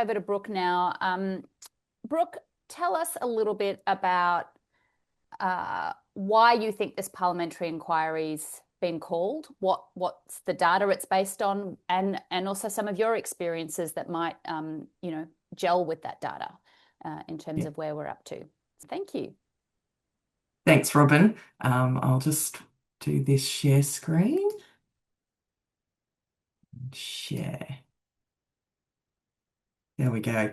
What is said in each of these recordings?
over to Brooke now. Brooke, tell us a little bit about why you think this parliamentary inquiry's been called, what's the data it's based on, and also some of your experiences that might, gel with that data in terms Yeah. of where we're up to. Thank you. Thanks, Robin. I'll just do this share screen. Share. There we go.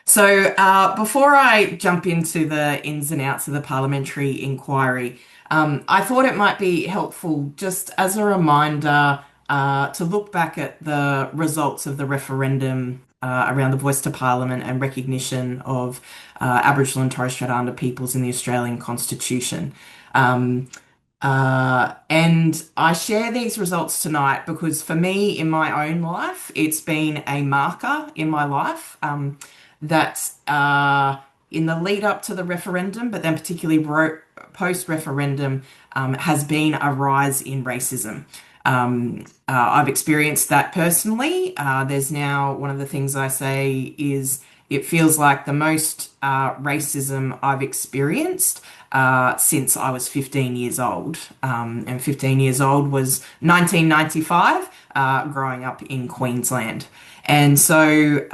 So before I jump into the ins and outs of the parliamentary inquiry, I thought it might be helpful just as a reminder to look back at the results of the referendum around the voice to Parliament and recognition of Aboriginal and Torres Strait Islander peoples in the Australian Constitution. Um, and I share these results tonight because for me, in my own life, it's been a marker in my life that in the lead up to the referendum, but then particularly post-referendum, has been a rise in racism. I've experienced that personally. There's now one of the things I say is it feels like the most racism I've experienced since I was 15 years old. And 15 years old was 1995, growing up in Queensland. And so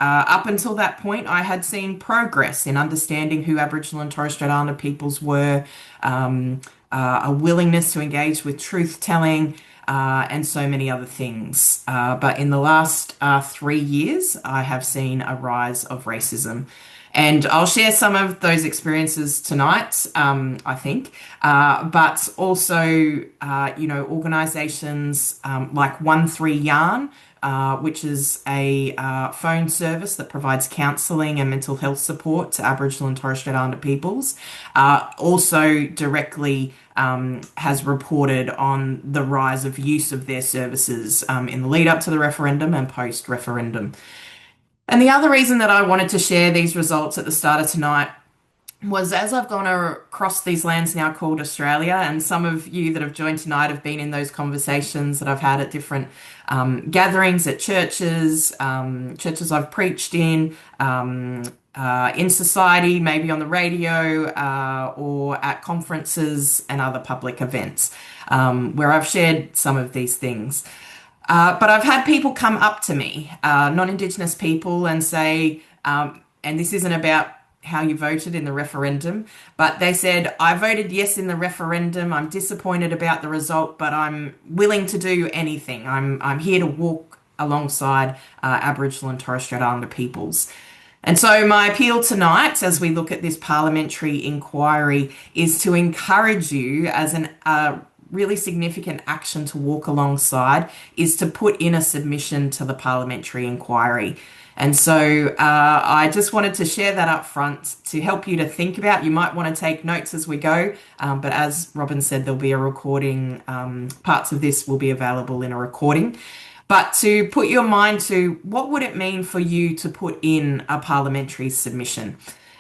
up until that point, I had seen progress in understanding who Aboriginal and Torres Strait Islander peoples were, a willingness to engage with truth telling, and so many other things. But in the last 3 years, I have seen a rise of racism. And I'll share some of those experiences tonight, I think. But also, organisations like 13 Yarn, which is a phone service that provides counselling and mental health support to Aboriginal and Torres Strait Islander peoples, also directly has reported on the rise of use of their services in the lead up to the referendum and post-referendum. And the other reason that I wanted to share these results at the start of tonight was as I've gone across these lands now called Australia, and some of you that have joined tonight have been in those conversations that I've had at different gatherings at churches, churches I've preached in society, maybe on the radio, or at conferences and other public events, where I've shared some of these things. But I've had people come up to me, non-Indigenous people, and say, and this isn't about how you voted in the referendum, but they said, I voted yes in the referendum. I'm disappointed about the result, but I'm willing to do anything. I'm here to walk alongside Aboriginal and Torres Strait Islander peoples. And so my appeal tonight, as we look at this parliamentary inquiry, is to encourage you as a really significant action to walk alongside is to put in a submission to the parliamentary inquiry. And so I just wanted to share that up front to help you to think about. You might want to take notes as we go, but as Robin said, there'll be a recording. Parts of this will be available in a recording. But to put your mind to what would it mean for you to put in a parliamentary submission?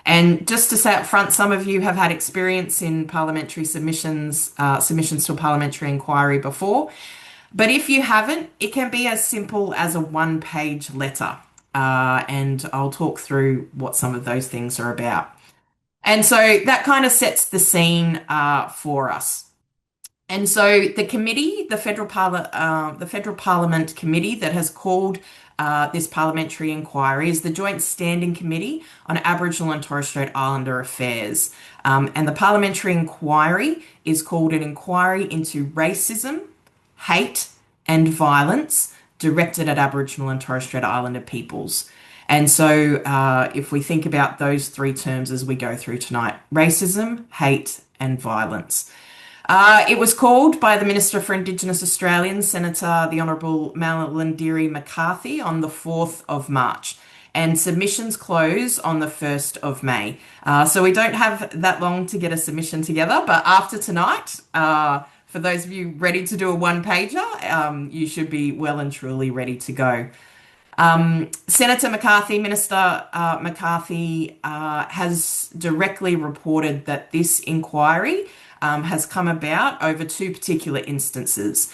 And just to say up front, some of you have had experience in parliamentary submissions to a parliamentary inquiry before. But if you haven't, it can be as simple as a one-page letter. And I'll talk through what some of those things are about. And so that kind of sets the scene for us. And so the committee, the Federal Parliament committee that has called this parliamentary inquiry is the Joint Standing Committee on Aboriginal and Torres Strait Islander Affairs. And the parliamentary inquiry is called an inquiry into racism, hate, and violence directed at Aboriginal and Torres Strait Islander peoples. And so if we think about those three terms as we go through tonight, racism, hate, and violence. It was called by the Minister for Indigenous Australians, Senator the Honourable Malarndirri McCarthy, on the 4th of March. And submissions close on the 1st of May. So we don't have that long to get a submission together, but after tonight, for those of you ready to do a one-pager, you should be well and truly ready to go. Senator McCarthy, Minister McCarthy, has directly reported that this inquiry has come about over two particular instances.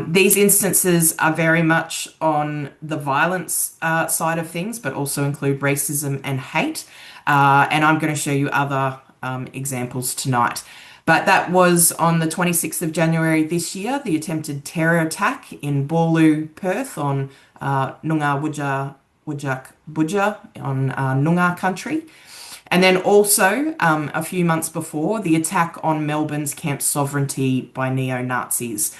These instances are very much on the violence side of things, but also include racism and hate. And I'm going to show you other examples tonight. But that was on the 26th of January this year, the attempted terror attack in Boorloo, Perth, on Noongar Whadjuk Budja on Noongar country. And then also, a few months before, the attack on Melbourne's Camp Sovereignty by neo-Nazis.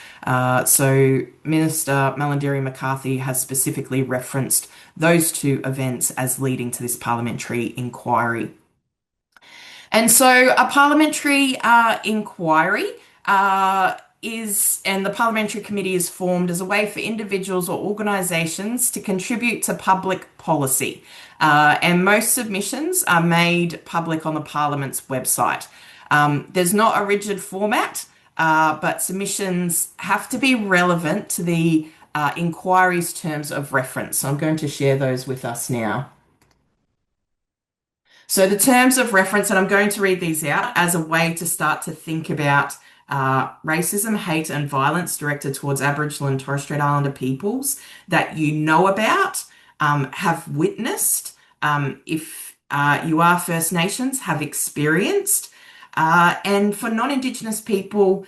So Minister Malarndirri McCarthy has specifically referenced those two events as leading to this parliamentary inquiry. And so a parliamentary inquiry and the parliamentary committee is formed as a way for individuals or organisations to contribute to public policy. And most submissions are made public on the Parliament's website. There's not a rigid format, but submissions have to be relevant to the inquiry's terms of reference. So I'm going to share those with us now. So the terms of reference, and I'm going to read these out as a way to start to think about racism, hate, and violence directed towards Aboriginal and Torres Strait Islander peoples that you know about, have witnessed, if you are First Nations, have experienced, and for non-Indigenous people,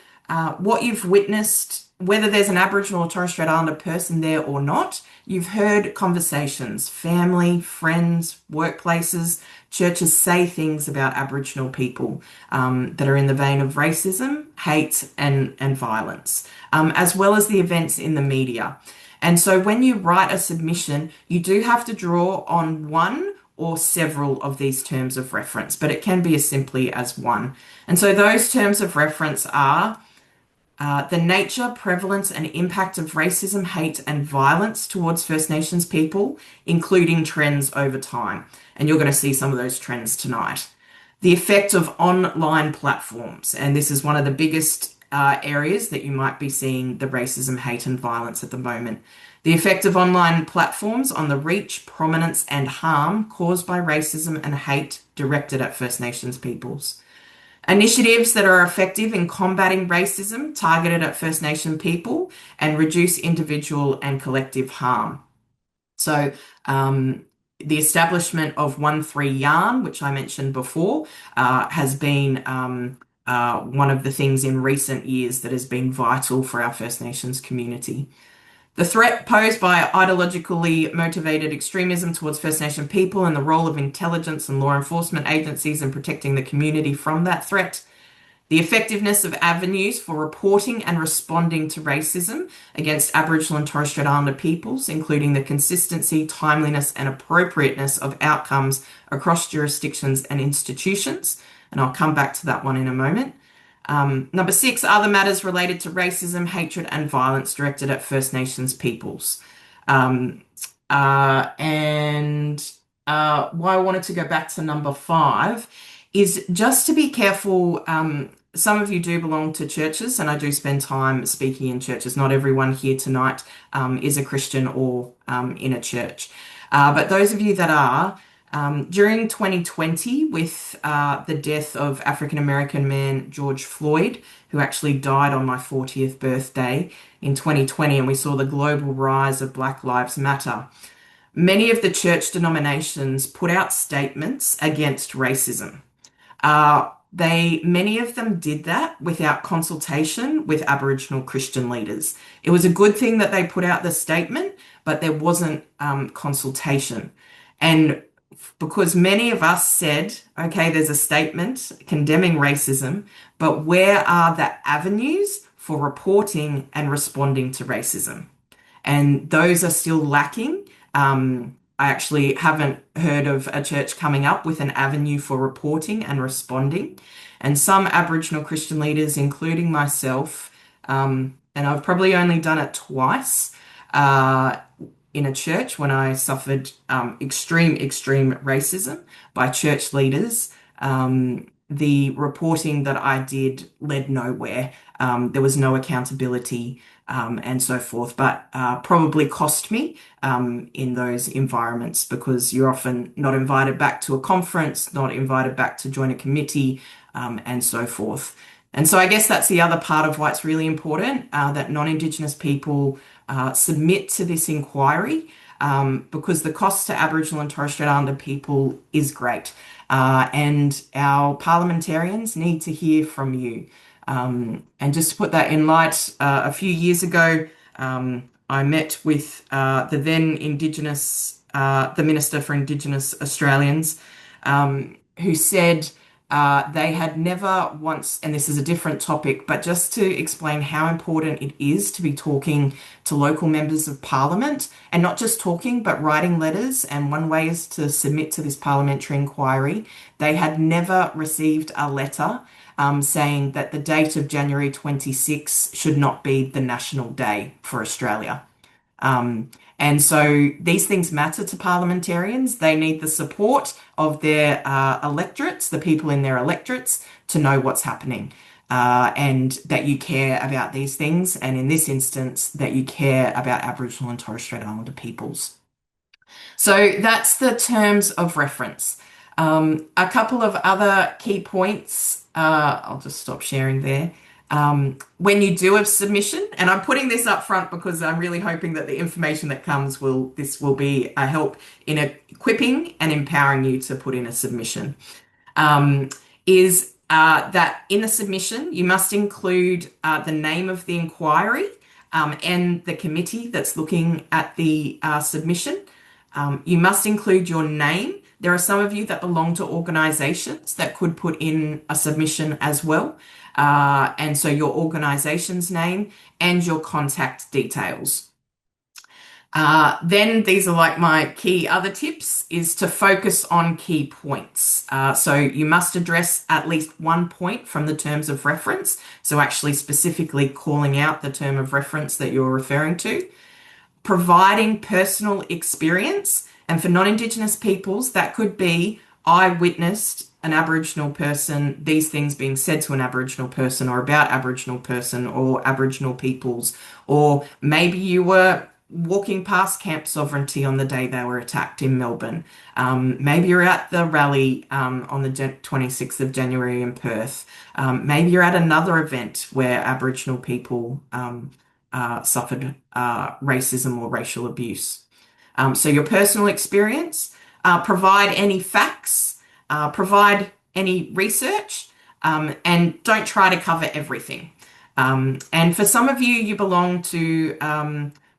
what you've witnessed, whether there's an Aboriginal or Torres Strait Islander person there or not, you've heard conversations, family, friends, workplaces, churches say things about Aboriginal people that are in the vein of racism, hate, and violence, as well as the events in the media. And so when you write a submission, you do have to draw on one or several of these terms of reference, but it can be as simply as one. And so those terms of reference are the nature, prevalence, and impact of racism, hate, and violence towards First Nations people, including trends over time. And you're going to see some of those trends tonight. The effect of online platforms, and this is one of the biggest areas that you might be seeing the racism, hate, and violence at the moment. The effect of online platforms on the reach, prominence, and harm caused by racism and hate directed at First Nations peoples. Initiatives that are effective in combating racism targeted at First Nation people and reduce individual and collective harm. So the establishment of 1-3 Yarn, which I mentioned before, has been one of the things in recent years that has been vital for our First Nations community. The threat posed by ideologically motivated extremism towards First Nation people and the role of intelligence and law enforcement agencies in protecting the community from that threat. The effectiveness of avenues for reporting and responding to racism against Aboriginal and Torres Strait Islander peoples, including the consistency, timeliness, and appropriateness of outcomes across jurisdictions and institutions. And I'll come back to that one in a moment. Number 6, other matters related to racism, hatred, and violence directed at First Nations peoples. Why I wanted to go back to number 5 is just to be careful. Some of you do belong to churches, and I do spend time speaking in churches. Not everyone here tonight is a Christian or in a church. But those of you that are, during 2020, with the death of African-American man George Floyd, who actually died on my 40th birthday in 2020, and we saw the global rise of Black Lives Matter, many of the church denominations put out statements against racism. Many of them did that without consultation with Aboriginal Christian leaders. It was a good thing that they put out the statement, but there wasn't consultation. And because many of us said, okay, there's a statement condemning racism, but where are the avenues for reporting and responding to racism? And those are still lacking. I actually haven't heard of a church coming up with an avenue for reporting and responding. And some Aboriginal Christian leaders, including myself, and I've probably only done it twice, in a church when I suffered extreme racism by church leaders. The reporting that I did led nowhere. There was no accountability and so forth, but probably cost me in those environments, because you're often not invited back to a conference, not invited back to join a committee, and so forth. And so I guess that's the other part of why it's really important that non-Indigenous people submit to this inquiry because the cost to Aboriginal and Torres Strait Islander people is great. And our parliamentarians need to hear from you. And just to put that in light, a few years ago, I met with the then Indigenous, the Minister for Indigenous Australians, who said they had never once, and this is a different topic, but just to explain how important it is to be talking to local members of parliament and not just talking, but writing letters. And one way is to submit to this parliamentary inquiry. They had never received a letter saying that the date of January 26 should not be the national day for Australia. And so these things matter to parliamentarians. They need the support of their electorates, the people in their electorates, to know what's happening and that you care about these things. And in this instance, that you care about Aboriginal and Torres Strait Islander peoples. So that's the terms of reference. A couple of other key points. I'll just stop sharing there. When you do a submission, and I'm putting this up front because I'm really hoping that the information that comes this will be a help in equipping and empowering you to put in a submission. Is that in the submission, you must include the name of the inquiry and the committee that's looking at the submission. You must include your name. There are some of you that belong to organisations that could put in a submission as well. And so your organisation's name and your contact details. Then these are like my key other tips is to focus on key points. So you must address at least one point from the terms of reference. So actually specifically calling out the term of reference that you're referring to. Providing personal experience. And for non-Indigenous peoples, that could be I witnessed an Aboriginal person, these things being said to an Aboriginal person or about Aboriginal person or Aboriginal peoples, or maybe you were walking past Camp Sovereignty on the day they were attacked in Melbourne. Maybe you're at the rally on the 26th of January in Perth. Maybe you're at another event where Aboriginal people suffered racism or racial abuse. So your personal experience, provide any facts, provide any research, and don't try to cover everything. And for some of you, you belong to,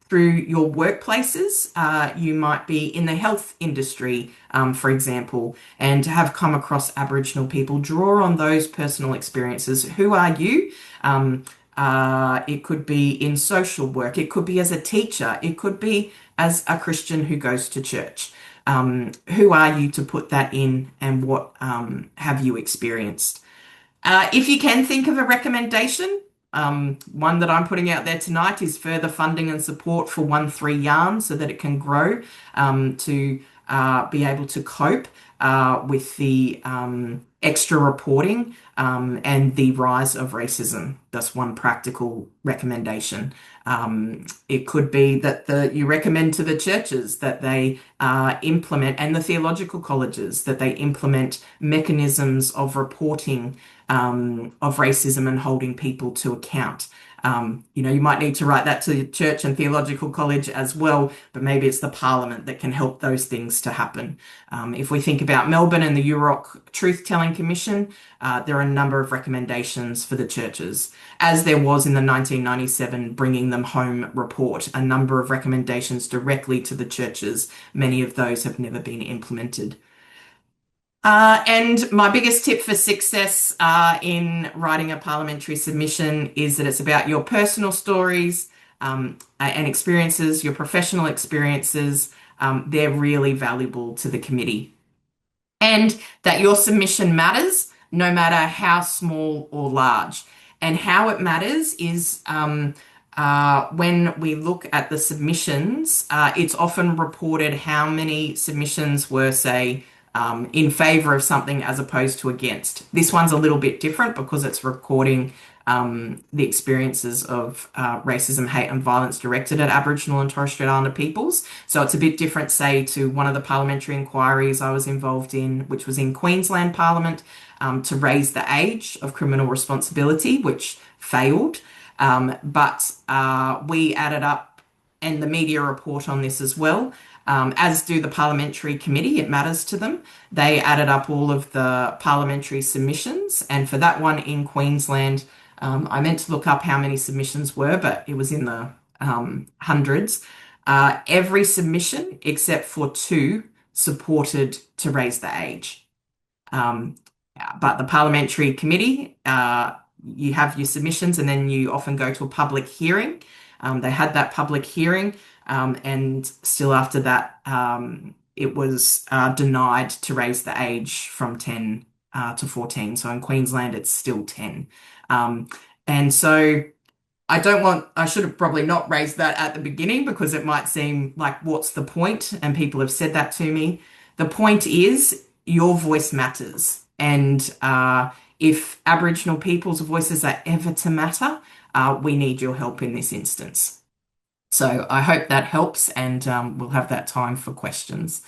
through your workplaces, you might be in the health industry, for example, and have come across Aboriginal people. Draw on those personal experiences. Who are you? It could be in social work. It could be as a teacher. It could be as a Christian who goes to church. Who are you to put that in and what have you experienced? If you can think of a recommendation, one that I'm putting out there tonight is further funding and support for 1-3 Yarn so that it can grow to be able to cope with the extra reporting and the rise of racism. That's one practical recommendation. It could be that you recommend to the churches that they implement, and the theological colleges, that they implement mechanisms of reporting of racism and holding people to account. You might need to write that to the church and theological college as well, but maybe it's the parliament that can help those things to happen. If we think about Melbourne and the UROC Truth-Telling Commission, there are a number of recommendations for the churches, as there was in the 1997 Bringing Them Home report, a number of recommendations directly to the churches. Many of those have never been implemented. And my biggest tip for success in writing a parliamentary submission is that it's about your personal stories and experiences, your professional experiences. They're really valuable to the committee. And that your submission matters, no matter how small or large. And how it matters is when we look at the submissions, it's often reported how many submissions were, say, in favour of something as opposed to against. This one's a little bit different because it's recording the experiences of racism, hate, and violence directed at Aboriginal and Torres Strait Islander peoples. So it's a bit different, say, to one of the parliamentary inquiries I was involved in, which was in Queensland Parliament, to raise the age of criminal responsibility, which failed. But we added up, and the media report on this as well, as do the parliamentary committee, it matters to them. They added up all of the parliamentary submissions, and for that one in Queensland, I meant to look up how many submissions were, but it was in the hundreds. Every submission, except for two, supported to raise the age. Um, but the parliamentary committee, you have your submissions and then you often go to a public hearing. They had that public hearing, and still after that, it was denied to raise the age from 10 to 14. So in Queensland, it's still 10. And so I should have probably not raised that at the beginning because it might seem like, what's the point? And people have said that to me. The point is, your voice matters. And if Aboriginal people's voices are ever to matter, we need your help in this instance. So I hope that helps, and we'll have that time for questions.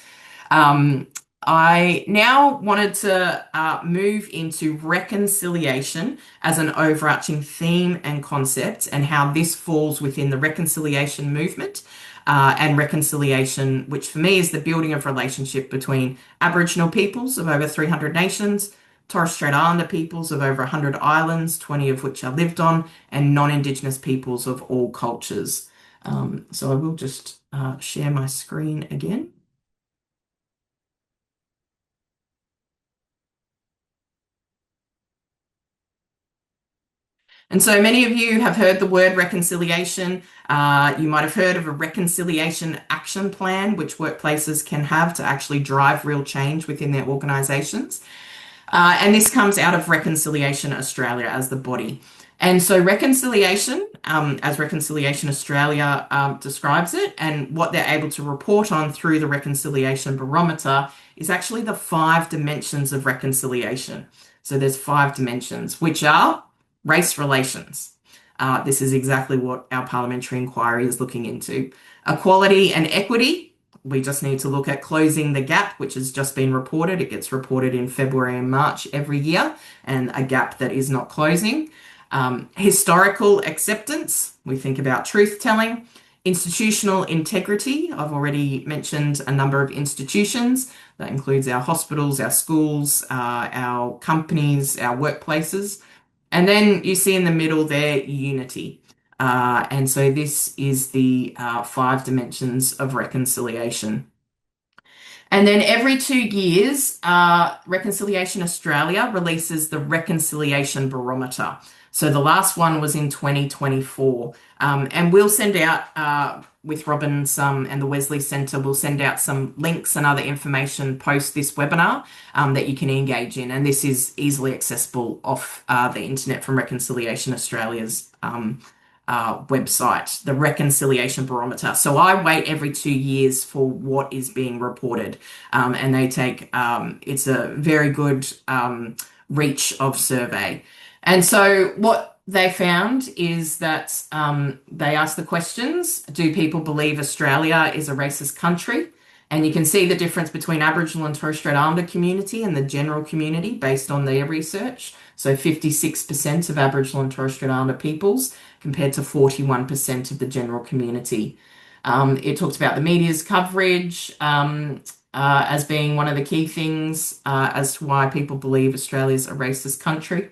I now wanted to move into reconciliation as an overarching theme and concept, and how this falls within the reconciliation movement. And reconciliation, which for me is the building of relationship between Aboriginal peoples of over 300 nations, Torres Strait Islander peoples of over 100 islands, 20 of which are lived on, and non-Indigenous peoples of all cultures. So I will just share my screen again. And so many of you have heard the word reconciliation. You might have heard of a reconciliation action plan, which workplaces can have to actually drive real change within their organisations. And this comes out of Reconciliation Australia as the body. And so reconciliation, as Reconciliation Australia describes it, and what they're able to report on through the Reconciliation Barometer, is actually the 5 dimensions of reconciliation. So there's 5 dimensions, which are race relations. This is exactly what our parliamentary inquiry is looking into. Equality and equity. We just need to look at closing the gap, which has just been reported. It gets reported in February and March every year, and a gap that is not closing. Historical acceptance. We think about truth telling. Institutional integrity. I've already mentioned a number of institutions. That includes our hospitals, our schools, our companies, our workplaces. And then you see in the middle there, unity. And so this is the 5 dimensions of reconciliation. And then every 2 years, Reconciliation Australia releases the Reconciliation Barometer. So the last one was in 2024. And we'll send out, with Robin and the Wesley Centre, we'll send out some links and other information post this webinar that you can engage in. And this is easily accessible off the internet from Reconciliation Australia's website, the Reconciliation Barometer. So I wait every 2 years for what is being reported. And they take, it's a very good reach of survey. And so what they found is that they asked the questions, do people believe Australia is a racist country? And you can see the difference between Aboriginal and Torres Strait Islander community and the general community based on their research. So 56% of Aboriginal and Torres Strait Islander peoples compared to 41% of the general community. It talks about the media's coverage as being one of the key things as to why people believe Australia is a racist country.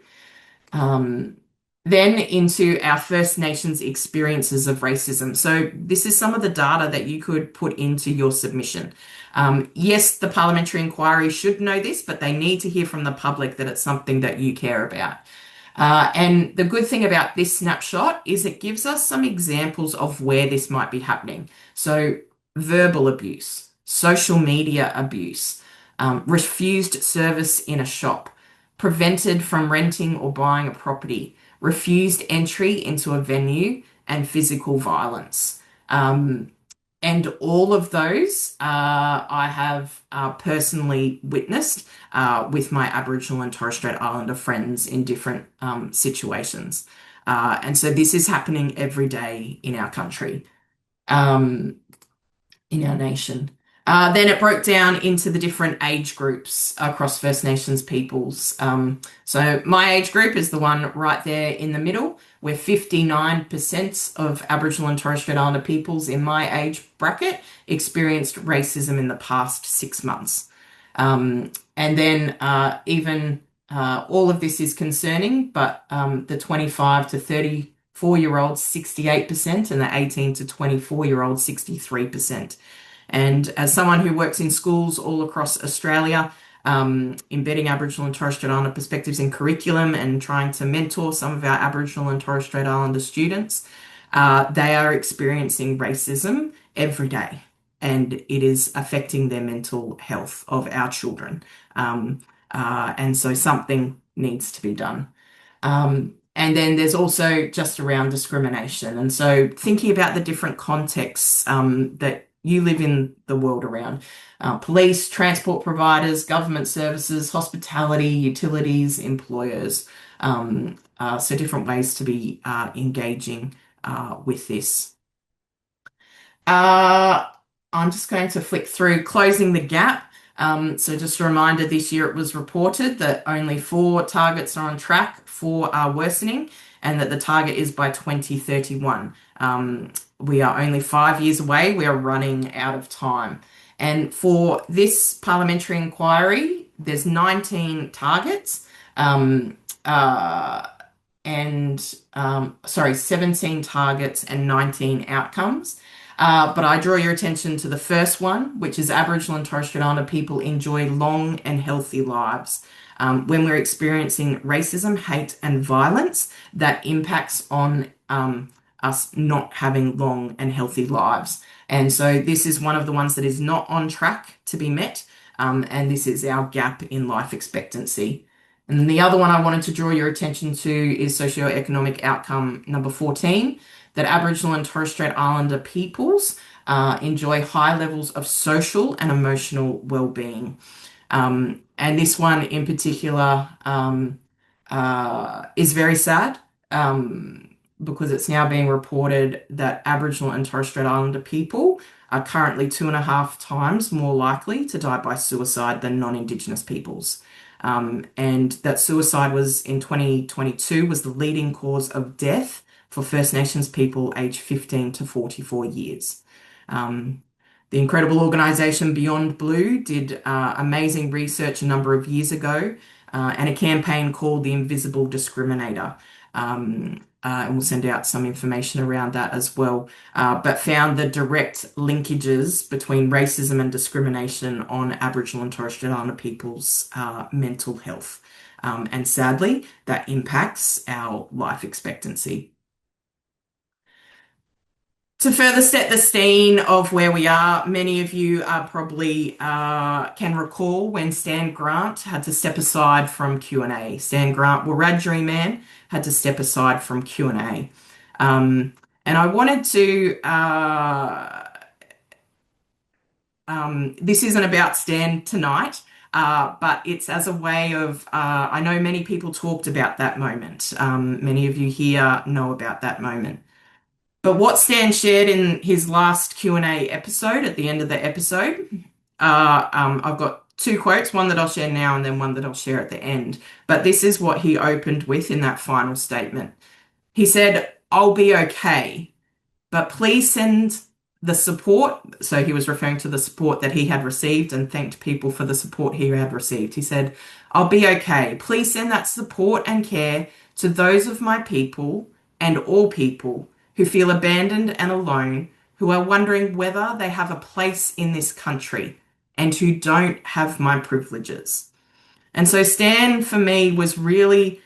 Then into our First Nations experiences of racism. So this is some of the data that you could put into your submission. Yes, the parliamentary inquiry should know this, but they need to hear from the public that it's something that you care about. And the good thing about this snapshot is it gives us some examples of where this might be happening. So verbal abuse, social media abuse, refused service in a shop, prevented from renting or buying a property, refused entry into a venue, and physical violence. And And all of those I have personally witnessed with my Aboriginal and Torres Strait Islander friends in different situations. And so this is happening every day in our country. Um, in our nation. Then it broke down into the different age groups across First Nations peoples. So my age group is the one right there in the middle, where 59% of Aboriginal and Torres Strait Islander peoples in my age bracket experienced racism in the past 6 months. And then even all of this is concerning, but the 25 to 34-year-olds, 68%, and the 18 to 24-year-olds, 63%. And as someone who works in schools all across Australia, embedding Aboriginal and Torres Strait Islander perspectives in curriculum and trying to mentor some of our Aboriginal and Torres Strait Islander students, they are experiencing racism every day, and it is affecting their mental health of our children. And so something needs to be done. And then there's also just around discrimination. And so thinking about the different contexts that you live in the world around police, transport providers, government services, hospitality, utilities, employers. So different ways to be engaging with this. I'm just going to flick through closing the gap. So just a reminder, this year it was reported that only 4 targets are on track for worsening, and that the target is by 2031. We are only 5 years away. We are running out of time. And for this parliamentary inquiry, there's 19 targets, sorry, 17 targets and 19 outcomes. But I draw your attention to the first one, which is Aboriginal and Torres Strait Islander people enjoy long and healthy lives. When we're experiencing racism, hate, and violence, that impacts on us not having long and healthy lives. And so this is one of the ones that is not on track to be met. And this is our gap in life expectancy. And then the other one I wanted to draw your attention to is socioeconomic outcome number 14, that Aboriginal and Torres Strait Islander peoples enjoy high levels of social and emotional well-being. And this one in particular is very sad because it's now being reported that Aboriginal and Torres Strait Islander people are currently 2.5 times more likely to die by suicide than non-Indigenous peoples. And that suicide was in 2022 was the leading cause of death for First Nations people aged 15 to 44 years. The incredible organisation Beyond Blue did amazing research a number of years ago and a campaign called The Invisible Discriminator. And we'll send out some information around that as well, but found the direct linkages between racism and discrimination on Aboriginal and Torres Strait Islander people's mental health. And sadly, that impacts our life expectancy. To further set the scene of where we are, many of you probably can recall when Stan Grant had to step aside from Q&A. Stan Grant, Wiradjuri man, had to step aside from Q&A. And I wanted to, this isn't about Stan tonight, but it's as a way of, I know many people talked about that moment. Many of you here know about that moment. But what Stan shared in his last Q&A episode, at the end of the episode, I've got 2 quotes, one that I'll share now and then one that I'll share at the end. But this is what he opened with in that final statement. He said, "I'll be okay, but please send the support." So he was referring to the support that he had received and thanked people for the support he had received. He said, "I'll be okay. Please send that support and care to those of my people and all people who feel abandoned and alone, who are wondering whether they have a place in this country and who don't have my privileges." And so Stan, for me, was really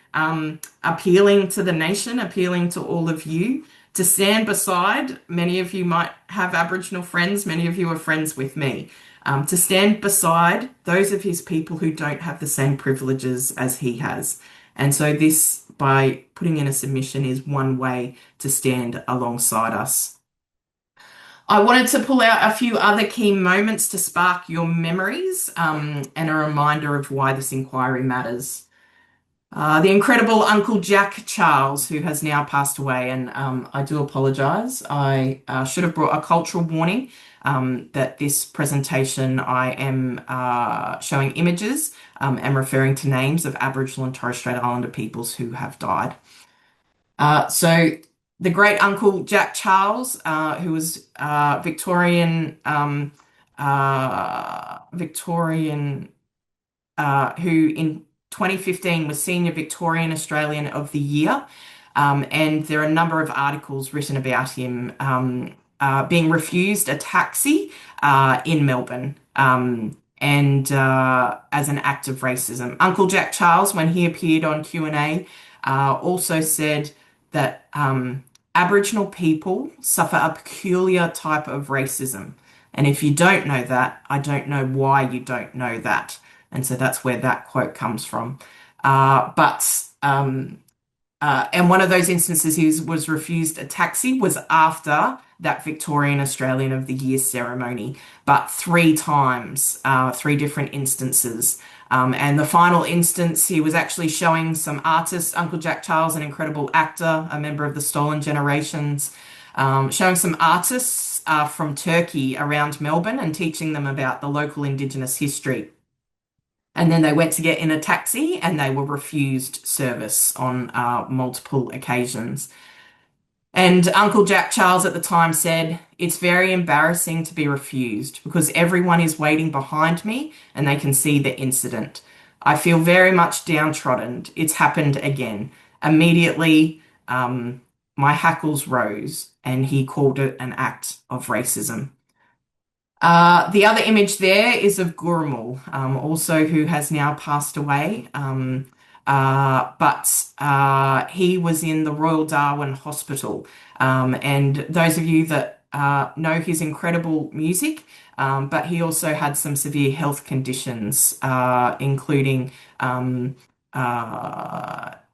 appealing to the nation, appealing to all of you to stand beside. Many of you might have Aboriginal friends, many of you are friends with me, to stand beside those of his people who don't have the same privileges as he has. And so this, by putting in a submission, is one way to stand alongside us. I wanted to pull out a few other key moments to spark your memories, and a reminder of why this inquiry matters. The incredible Uncle Jack Charles, who has now passed away, and I do apologise. I should have brought a cultural warning that this presentation I am showing images and referring to names of Aboriginal and Torres Strait Islander peoples who have died. So the great Uncle Jack Charles, who was Victorian, who in 2015 was Senior Victorian Australian of the Year. And there are a number of articles written about him being refused a taxi in Melbourne. And as an act of racism. Uncle Jack Charles, when he appeared on Q&A, also said that Aboriginal people suffer a peculiar type of racism. And if you don't know that, I don't know why you don't know that. And so that's where that quote comes from. And one of those instances he was refused a taxi was after that Victorian Australian of the Year ceremony, but three times, three different instances. And the final instance, he was actually showing some artists, Uncle Jack Charles, an incredible actor, a member of the Stolen Generations, showing some artists from Turkey around Melbourne and teaching them about the local Indigenous history. And then they went to get in a taxi and they were refused service on multiple occasions. And Uncle Jack Charles at the time said, "It's very embarrassing to be refused because everyone is waiting behind me and they can see the incident. I feel very much downtrodden. It's happened again." Immediately, my hackles rose and he called it an act of racism. The other image there is of Gurumul, also who has now passed away. But he was in the Royal Darwin Hospital. And those of you that know his incredible music, but he also had some severe health conditions, including,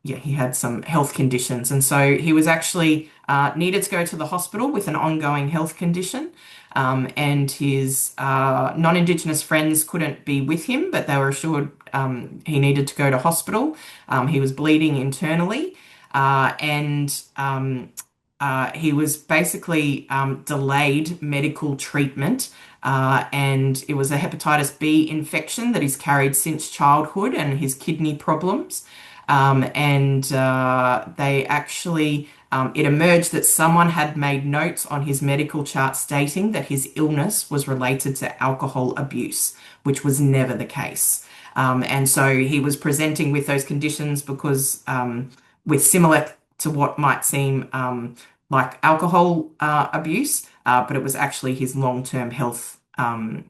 he had some health conditions. And so he was actually needed to go to the hospital with an ongoing health condition. And his non-Indigenous friends couldn't be with him, but they were assured he needed to go to hospital. He was bleeding internally, and he was basically delayed medical treatment. And it was a hepatitis B infection that he's carried since childhood and his kidney problems. And they actually it emerged that someone had made notes on his medical chart stating that his illness was related to alcohol abuse, which was never the case. And so he was presenting with those conditions because, with similar to what might seem like alcohol abuse, but it was actually his long-term health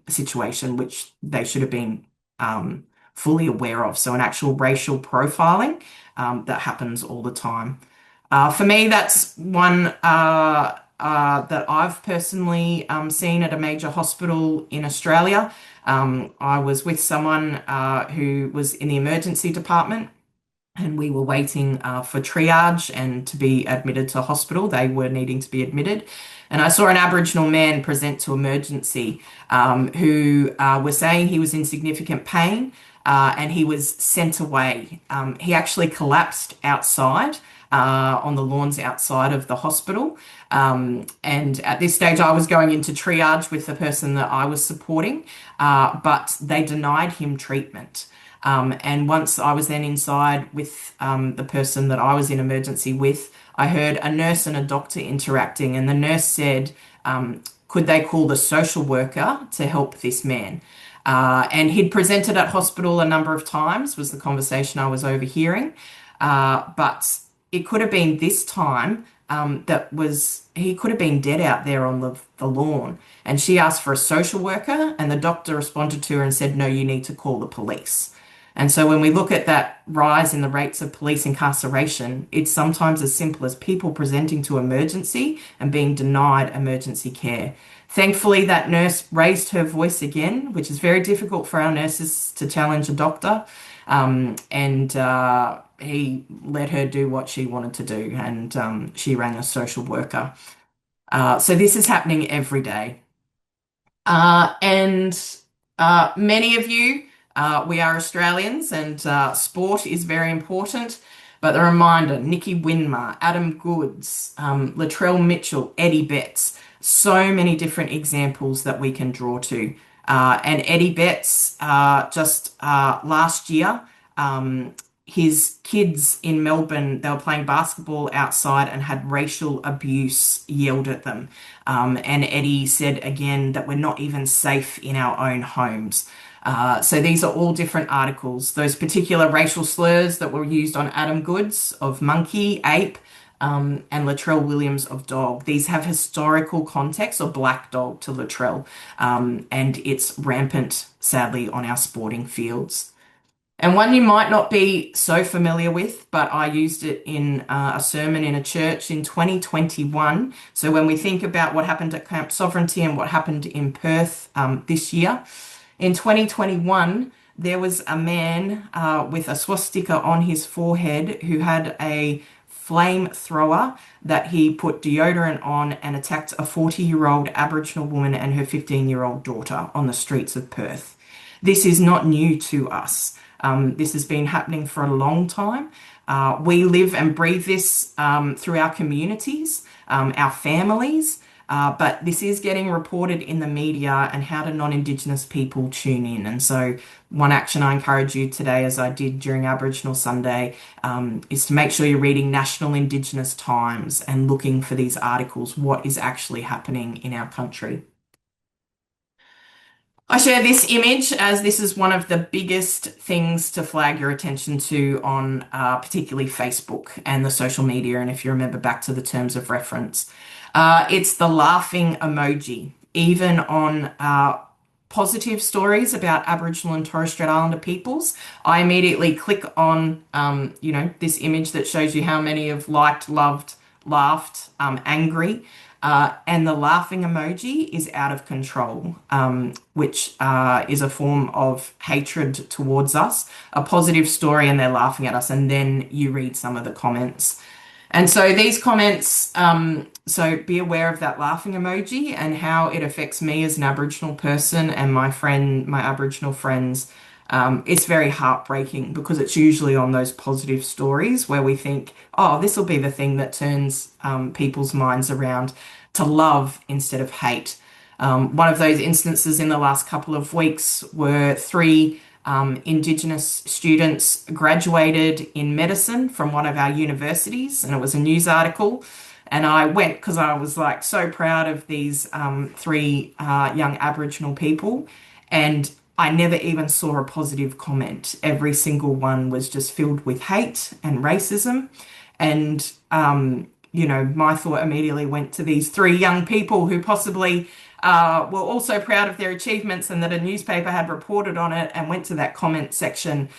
situation, which they should have been fully aware of. So an actual racial profiling that happens all the time. For me, that's one that I've personally seen at a major hospital in Australia. I was with someone who was in the emergency department and we were waiting for triage and to be admitted to hospital. They were needing to be admitted. And I saw an Aboriginal man present to emergency who was saying he was in significant pain and he was sent away. He actually collapsed outside on the lawns outside of the hospital. And at this stage, I was going into triage with the person that I was supporting, but they denied him treatment. And once I was then inside with the person that I was in emergency with, I heard a nurse and a doctor interacting, and the nurse said, could they call the social worker to help this man? And he'd presented at hospital a number of times, was the conversation I was overhearing. But it could have been this time he could have been dead out there on the lawn. And she asked for a social worker, and the doctor responded to her and said, no, you need to call the police. And so when we look at that rise in the rates of police incarceration, it's sometimes as simple as people presenting to emergency and being denied emergency care. Thankfully, that nurse raised her voice again, which is very difficult for our nurses to challenge a doctor. And he let her do what she wanted to do, and she rang a social worker. So this is happening every day. And many of you, we are Australians, and sport is very important. But the reminder, Nicky Winmar, Adam Goods, Latrell Mitchell, Eddie Betts, so many different examples that we can draw to. And Eddie Betts, just last year, um, his kids in Melbourne, they were playing basketball outside and had racial abuse yelled at them. And Eddie said again that we're not even safe in our own homes. So these are all different articles. Those particular racial slurs that were used on Adam Goods of monkey, ape, and Latrell Williams of dog. These have historical context, or black dog to Latrell, and it's rampant, sadly, on our sporting fields. And one you might not be so familiar with, but I used it in a sermon in a church in 2021. So when we think about what happened at Camp Sovereignty and what happened in Perth this year, in 2021, there was a man with a swastika on his forehead who had a flamethrower that he put deodorant on and attacked a 40-year-old Aboriginal woman and her 15-year-old daughter on the streets of Perth. This is not new to us. This has been happening for a long time. We live and breathe this through our communities, our families, but this is getting reported in the media, and how do non-Indigenous people tune in? And so one action I encourage you today, as I did during Aboriginal Sunday, is to make sure you're reading National Indigenous Times and looking for these articles, what is actually happening in our country. I share this image as this is one of the biggest things to flag your attention to on particularly Facebook and the social media. And if you remember back to the terms of reference, it's the laughing emoji. Even on positive stories about Aboriginal and Torres Strait Islander peoples, I immediately click on, this image that shows you how many have liked, loved, laughed, angry. And the laughing emoji is out of control, which is a form of hatred towards us. A positive story and they're laughing at us, and then you read some of the comments. And so these comments, so be aware of that laughing emoji and how it affects me as an Aboriginal person and my Aboriginal friends. It's very heartbreaking because it's usually on those positive stories where we think, oh, this will be the thing that turns people's minds around to love instead of hate. One of those instances in the last couple of weeks were three Indigenous students graduated in medicine from one of our universities, and it was a news article. And I went because I was like so proud of these three young Aboriginal people. And I never even saw a positive comment. Every single one was just filled with hate and racism. And, my thought immediately went to these three young people who possibly were also proud of their achievements and that a newspaper had reported on it, and went to that comment section.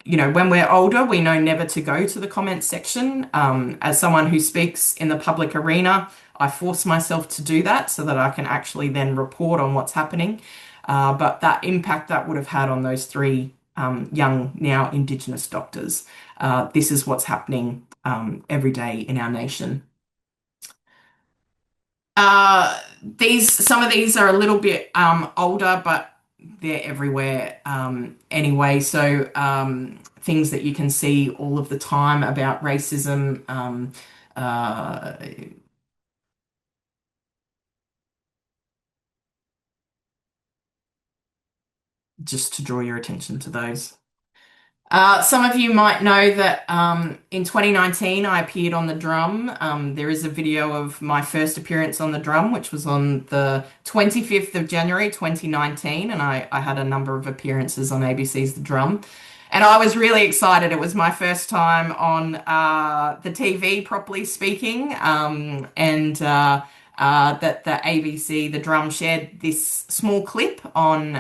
When we're older, we know never to go to the comment section. As someone who speaks in the public arena, I force myself to do that so that I can actually then report on what's happening. But that impact that would have had on those three young, now Indigenous doctors, this is what's happening every day in our nation. Some of these are a little bit older, but they're everywhere anyway. So things that you can see all of the time about racism. Just to draw your attention to those. Some of you might know that in 2019 I appeared on the drum. There is a video of my first appearance on the drum, which was on the 25th of January 2019, and I had a number of appearances on ABC's The Drum. And I was really excited. It was my first time on the TV, properly speaking, and that the ABC, The Drum, shared this small clip on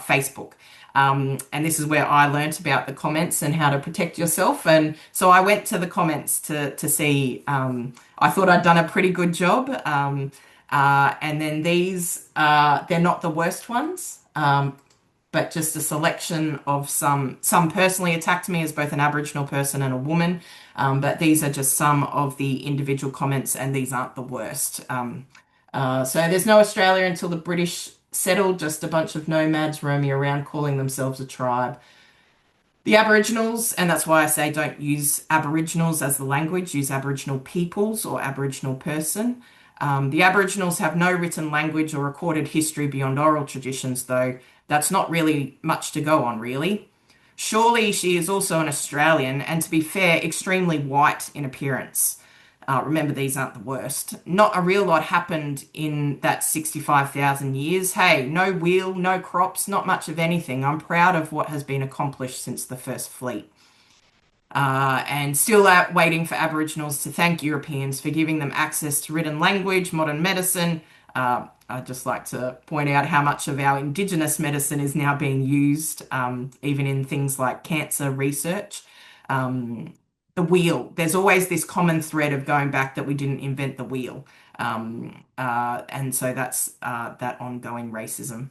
Facebook. And this is where I learnt about the comments and how to protect yourself. And so I went to the comments to see. I thought I'd done a pretty good job. And then these, they're not the worst ones. but just a selection of some personally attacked me as both an Aboriginal person and a woman. But these are just some of the individual comments, and these aren't the worst. So there's no Australia until the British settled, just a bunch of nomads roaming around calling themselves a tribe. The Aboriginals, and that's why I say don't use Aboriginals as the language, use Aboriginal peoples or Aboriginal person. The Aboriginals have no written language or recorded history beyond oral traditions, though that's not really much to go on, really. Surely she is also an Australian, and to be fair, extremely white in appearance. Remember, these aren't the worst. Not a real lot happened in that 65,000 years. Hey, no wheel, no crops, not much of anything. I'm proud of what has been accomplished since the first fleet. And still out waiting for Aboriginals to thank Europeans for giving them access to written language, modern medicine. I'd just like to point out how much of our Indigenous medicine is now being used, even in things like cancer research. The wheel, there's always this common thread of going back that we didn't invent the wheel. And so that's that ongoing racism.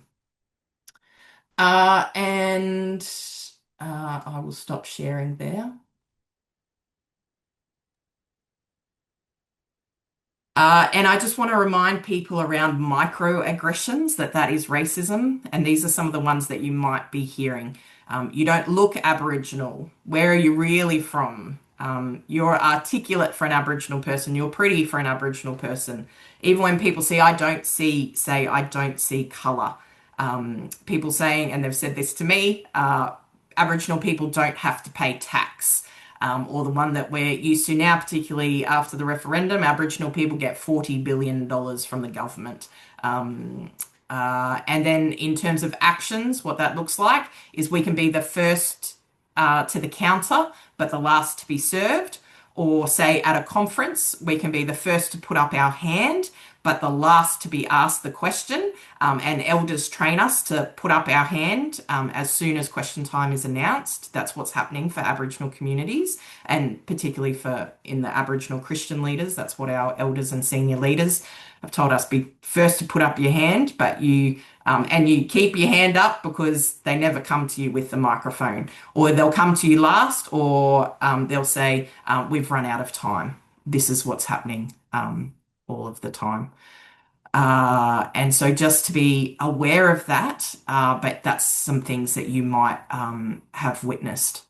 And I will stop sharing there. And I just want to remind people around microaggressions that that is racism, and these are some of the ones that you might be hearing. You don't look Aboriginal. Where are you really from? You're articulate for an Aboriginal person. You're pretty for an Aboriginal person. Even when people say I don't see colour. People saying, and they've said this to me, Aboriginal people don't have to pay tax. Or the one that we're used to now, particularly after the referendum, Aboriginal people get $40 billion from the government. And then in terms of actions, what that looks like is we can be the first to the counter, but the last to be served. Or say at a conference, we can be the first to put up our hand, but the last to be asked the question. And elders train us to put up our hand as soon as question time is announced. That's what's happening for Aboriginal communities, and particularly for in the Aboriginal Christian leaders. That's what our elders and senior leaders have told us: be first to put up your hand, but you keep your hand up because they never come to you with the microphone, or they'll come to you last, or they'll say, "We've run out of time." This is what's happening all of the time. And so just to be aware of that, but that's some things that you might have witnessed.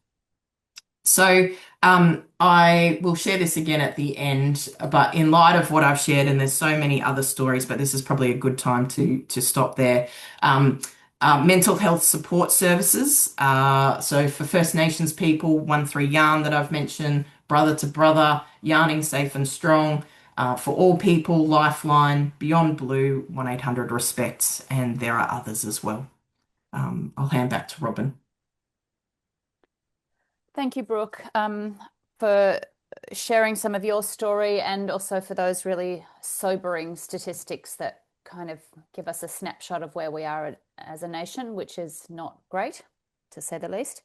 So I will share this again at the end, but in light of what I've shared, and there's so many other stories, but this is probably a good time to stop there. Mental health support services. So for First Nations people, 13 Yarn that I've mentioned, Brother to Brother, Yarning Safe and Strong. For all people, Lifeline, Beyond Blue, 1-800-RESPECT, and there are others as well. I'll hand back to Robin. Thank you, Brooke, for sharing some of your story, and also for those really sobering statistics that kind of give us a snapshot of where we are as a nation, which is not great, to say the least.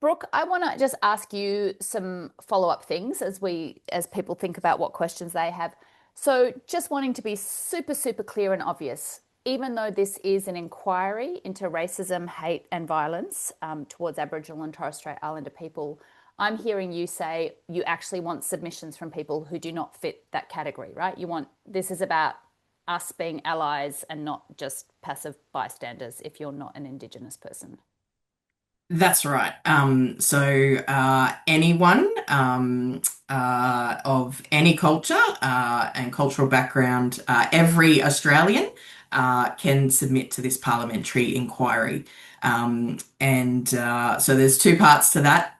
Brooke, I want to just ask you some follow-up things as people think about what questions they have. So just wanting to be super, super clear and obvious, even though this is an inquiry into racism, hate and violence towards Aboriginal and Torres Strait Islander people, I'm hearing you say you actually want submissions from people who do not fit that category, right? This is about us being allies and not just passive bystanders if you're not an Indigenous person. That's right. Anyone of any culture and cultural background, every Australian can submit to this parliamentary inquiry. So there's two parts to that.